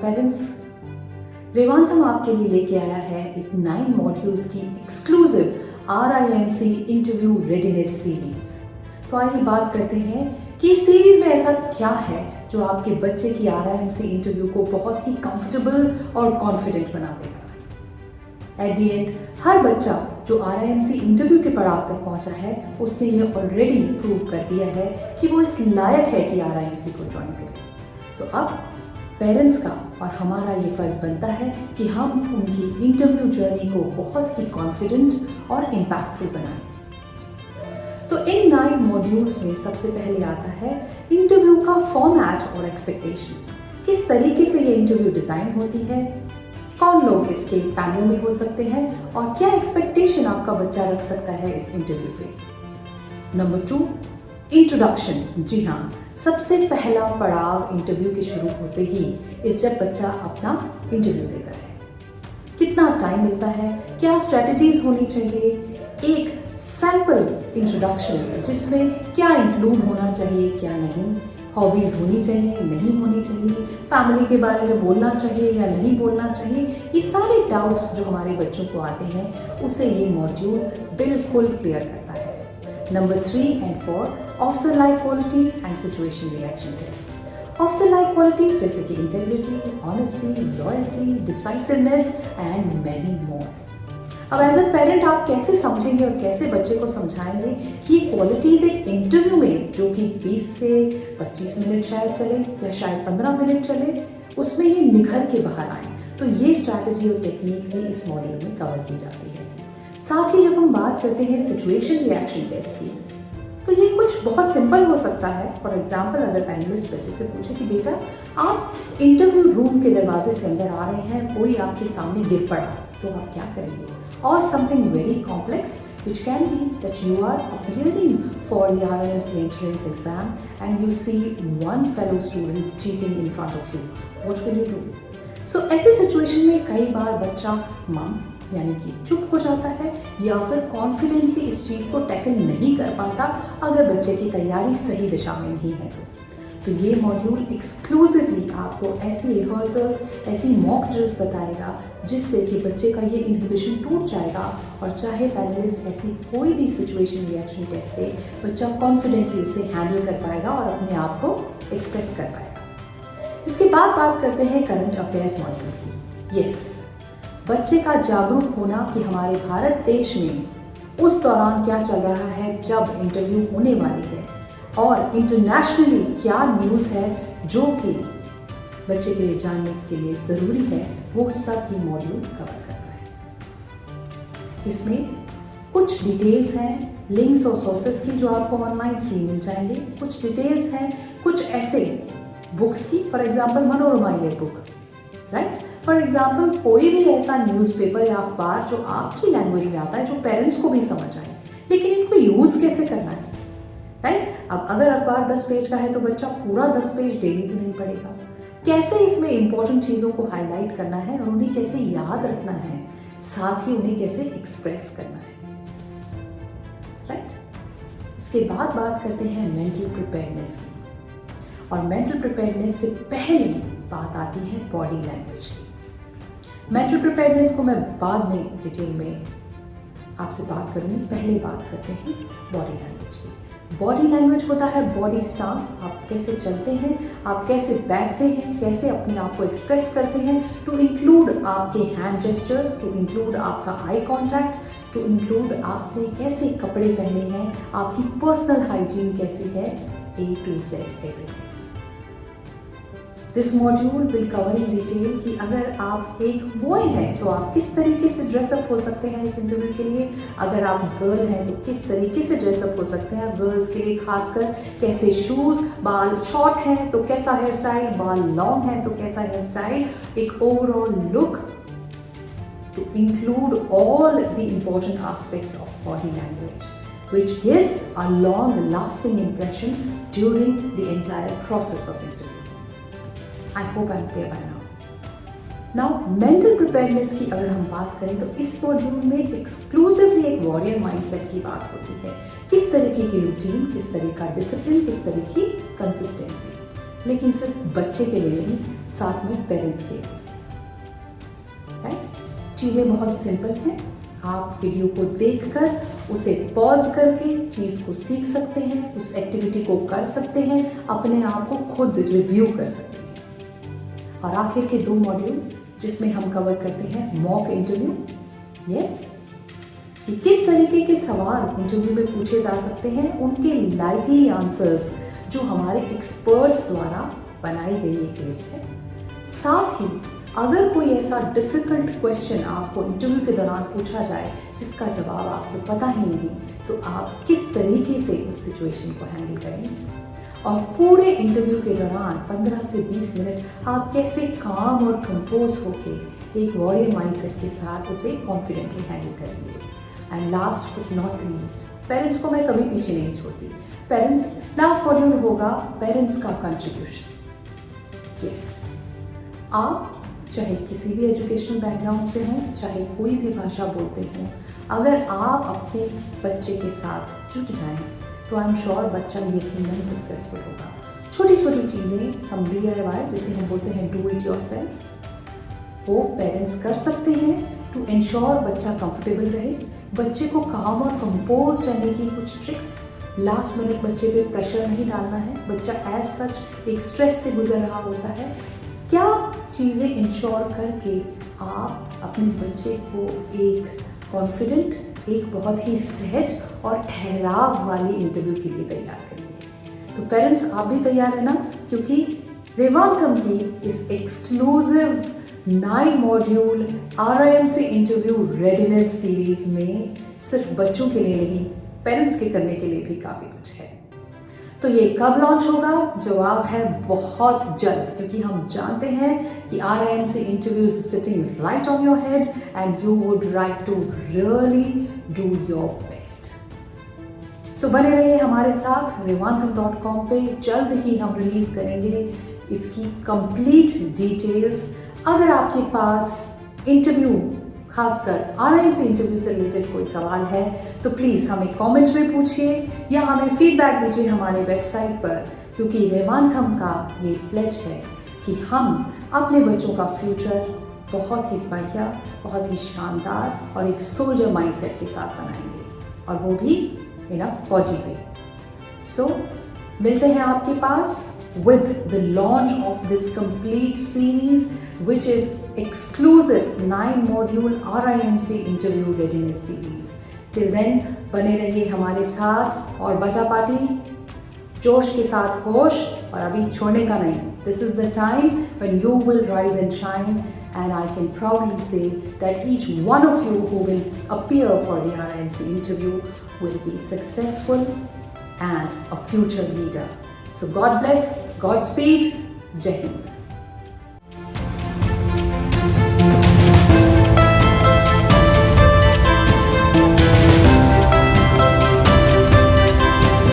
Parents, रेवांतम आपके लिए लेके आया है एक 9 मॉड्यूल्स की exclusive RIMC interview readiness series. तो आइए बात करते हैं कि इस सीरीज में ऐसा क्या है जो आपके बच्चे की RIMC इंटरव्यू को बहुत ही कंफर्टेबल और कॉन्फिडेंट बना देगा। एट द एंड हर बच्चा जो RIMC इंटरव्यू के पड़ाव तक पहुंचा है उसने ये ऑलरेडी प्रूव कर दिया है कि वो इस लायक है कि RIMC को ज्वाइन करे। तो अब पेरेंट्स का और हमारा ये फ़र्ज़ बनता है कि हम उनकी इंटरव्यू जर्नी को बहुत ही कॉन्फिडेंट और इम्पैक्टफुल बनाएं। तो इन 9 मॉड्यूल्स में सबसे पहले आता है इंटरव्यू का फॉर्मेट और एक्सपेक्टेशन। किस तरीके से ये इंटरव्यू डिज़ाइन होती है, कौन लोग इसके पैनल में हो सकते हैं और क्या एक्सपेक्टेशन आपका बच्चा रख सकता है इस इंटरव्यू से। Number 2, introduction. जी हाँ, सबसे पहला पड़ाव इंटरव्यू के शुरू होते ही इस जब बच्चा अपना इंटरव्यू देता है। कितना टाइम मिलता है, क्या स्ट्रेटजीज होनी चाहिए, एक सैम्पल इंट्रोडक्शन जिसमें क्या इंक्लूड होना चाहिए क्या नहीं, हॉबीज़ होनी चाहिए नहीं होनी चाहिए, फैमिली के बारे में बोलना चाहिए या नहीं बोलना चाहिए, ये सारे डाउट्स जो हमारे बच्चों को आते हैं उसे ये मॉड्यूल बिल्कुल क्लियर करता है। Number 3 and 4, officer like qualities and situation reaction test. Officer like qualities जैसे कि integrity, honesty, loyalty, decisiveness and many more. अब एज अ पेरेंट आप कैसे समझेंगे और कैसे बच्चे को समझाएंगे कि ये क्वालिटीज एक इंटरव्यू में जो कि 20 से 25 मिनट शायद चले या शायद 15 मिनट चले उसमें ये निखर के बाहर आए। तो ये स्ट्रैटेजी और टेक्निक भी इस मॉड्यूल में कवर की जाती है। साथ ही जब हम बात करते हैं सिचुएशन रिएक्शन टेस्ट की तो ये कुछ बहुत सिंपल हो सकता है। फॉर एग्जाम्पल अगर पैनलिस्ट बच्चे से पूछे कि बेटा आप इंटरव्यू रूम के दरवाजे से अंदर आ रहे हैं, कोई आपके सामने गिर पड़ा तो आप क्या करेंगे, और something very complex which can be that you are appearing for the RIMC entrance exam and you see one fellow student cheating in front of you, what will you do? So ऐसी situation में कई बार बच्चा मम यानी कि चुप हो जाता है या फिर कॉन्फिडेंटली इस चीज़ को टैकल नहीं कर पाता अगर बच्चे की तैयारी सही दिशा में नहीं है तो ये मॉड्यूल एक्सक्लूसिवली आपको ऐसी रिहर्सल्स, ऐसी मॉक ड्रिल्स बताएगा जिससे कि बच्चे का ये इनहिबिशन टूट जाएगा और चाहे पैनलिस्ट ऐसी कोई भी सिचुएशन रिएक्शन टेस्ट दे बच्चा कॉन्फिडेंटली उसे हैंडल कर पाएगा और अपने आप को एक्सप्रेस कर पाएगा। इसके बाद बात करते हैं करंट अफेयर्स मॉड्यूल की। यस, बच्चे का जागरूक होना कि हमारे भारत देश में उस दौरान क्या चल रहा है जब इंटरव्यू होने वाली है और इंटरनेशनली क्या न्यूज़ है जो कि बच्चे के लिए जानने के लिए ज़रूरी है, वो सब ही मॉड्यूल कवर करता है। इसमें कुछ डिटेल्स हैं, लिंक्स और सोर्सेस की जो आपको ऑनलाइन फ्री मिल जाएंगे, कुछ डिटेल्स हैं कुछ ऐसे बुक्स की, for example Manorama year book, right. For example कोई भी ऐसा न्यूज़पेपर या अखबार जो आपकी लैंग्वेज में आता है जो पेरेंट्स को भी समझ आए, लेकिन इनको यूज़ कैसे करना है, राइट। अब अगर अखबार 10 पेज का है तो बच्चा पूरा 10 पेज डेली तो नहीं पढ़ेगा, कैसे इसमें इंपॉर्टेंट चीज़ों को हाईलाइट करना है और उन्हें कैसे याद रखना है, साथ ही उन्हें कैसे एक्सप्रेस करना है, राइट। इसके बाद बात करते हैं मेंटल प्रिपेयर्डनेस की, और मेंटल प्रिपेयर्डनेस से पहले बात आती है बॉडी लैंग्वेज की। मेंटल प्रिपेयर्डनेस को मैं बाद में डिटेल में आपसे बात करूंगी, पहले बात करते हैं बॉडी लैंग्वेज की। बॉडी लैंग्वेज होता है बॉडी स्टांस, आप कैसे चलते हैं, आप कैसे बैठते हैं, कैसे अपने आप को एक्सप्रेस करते हैं, टू इंक्लूड आपके हैंड जेस्चर्स, टू इंक्लूड आपका आई कॉन्टैक्ट, टू इंक्लूड आपने कैसे कपड़े पहने हैं, आपकी पर्सनल हाइजीन कैसी है, A to Z everything. This module will cover in detail कि अगर आप एक बॉय हैं तो आप किस तरीके से ड्रेसअप हो सकते हैं इस इंटरव्यू के लिए, अगर आप गर्ल हैं तो किस तरीके से ड्रेसअप हो सकते हैं, गर्ल्स के लिए खासकर कैसे शूज़, बाल शॉर्ट हैं तो कैसा हेयर स्टाइल, बाल लॉन्ग हैं तो कैसा हेयर स्टाइल, एक overall look to include all the important aspects of body language which gives a long lasting impression during the entire process of interview. I hope I'm clear by now. Now, mental preparedness की अगर हम बात करें तो इस module में exclusively एक warrior mindset की बात होती है। किस तरीके की रूटीन, किस तरह का डिसिप्लिन, किस तरह की कंसिस्टेंसी। लेकिन सिर्फ बच्चे के लिए नहीं, साथ में पेरेंट्स के लिए। चीज़ें बहुत सिंपल हैं। आप वीडियो को देखकर उसे पॉज करके चीज़ को सीख सकते हैं, उस एक्टिविटी को कर सकते हैं, अपने आप को खुद रिव्यू कर सकते हैं। और आखिर के 2 मॉड्यूल जिसमें हम कवर करते हैं मॉक इंटरव्यू, कि किस तरीके के सवाल इंटरव्यू में पूछे जा सकते हैं, उनके लाइकली आंसर्स जो हमारे एक्सपर्ट्स द्वारा बनाई गई एक लिस्ट है। साथ ही अगर कोई ऐसा डिफ़िकल्ट क्वेश्चन आपको इंटरव्यू के दौरान पूछा जाए जिसका जवाब आपको पता ही नहीं, तो आप किस तरीके से उस सिचुएशन को हैंडल करेंगे। और पूरे इंटरव्यू के दौरान 15 से 20 मिनट आप कैसे काम और कंपोज होके एक वॉरियर माइंडसेट के साथ उसे कॉन्फिडेंटली हैंडल करेंगे। And last but not the least, parents को मैं कभी पीछे नहीं छोड़ती। पेरेंट्स, लास्ट मॉड्यूल होगा पेरेंट्स का कंट्रीब्यूशन। आप चाहे किसी भी एजुकेशनल बैकग्राउंड से हों, चाहे कोई भी भाषा बोलते हों, अगर आप अपने बच्चे के साथ जुट जाएं तो आई एम श्योर बच्चा यकीनन सक्सेसफुल होगा। छोटी छोटी चीज़ें, सम DIY जिसे हम बोलते हैं डू इट योरसेल्फ, वो पेरेंट्स कर सकते हैं टू एंश्योर बच्चा कंफर्टेबल रहे। बच्चे को काम और कंपोज रहने की कुछ ट्रिक्स, लास्ट मिनट बच्चे पे प्रेशर नहीं डालना है। बच्चा एज सच एक स्ट्रेस से गुजर रहा होता है। क्या चीज़ें इंश्योर करके आप अपने बच्चे को एक कॉन्फिडेंट, एक बहुत ही सहज और ठहराव वाली इंटरव्यू के लिए तैयार करेंगे। तो पेरेंट्स, आप भी तैयार है ना, क्योंकि रेवांथम की इस exclusive 9 module RIMC interview readiness series में सिर्फ बच्चों के लिए नहीं, पेरेंट्स के करने के लिए भी काफ़ी कुछ है। तो ये कब लॉन्च होगा? जवाब है बहुत जल्द, क्योंकि हम जानते हैं कि RIMC interview is sitting right on your head and you would like to really do your best. So बने रहिए हमारे साथ revantham.com पे। जल्द ही हम रिलीज करेंगे इसकी कंप्लीट डिटेल्स। अगर आपके पास इंटरव्यू, खासकर RIMC इंटरव्यू से रिलेटेड कोई सवाल है तो प्लीज़ हमें कमेंट्स में पूछिए या हमें फीडबैक दीजिए हमारे वेबसाइट पर, क्योंकि रेवांथम का ये प्लेज है कि हम अपने बच्चों का फ्यूचर बहुत ही बढ़िया, बहुत ही शानदार और एक सोल्जर माइंडसेट के साथ बनाएंगे, और वो भी इन अ फौजी वे। सो मिलते हैं आपके पास with the launch of this complete series, which is exclusive 9 module RIMC interview readiness series. Till then, बने रहिए हमारे साथ और बचा पार्टी जोश के साथ होश, और अभी छोड़ने का नहीं। This is the time when you will rise and shine, and I can proudly say that each one of you who will appear for the RIMC interview will be successful and a future leader. So God bless, Godspeed, Jai Hind.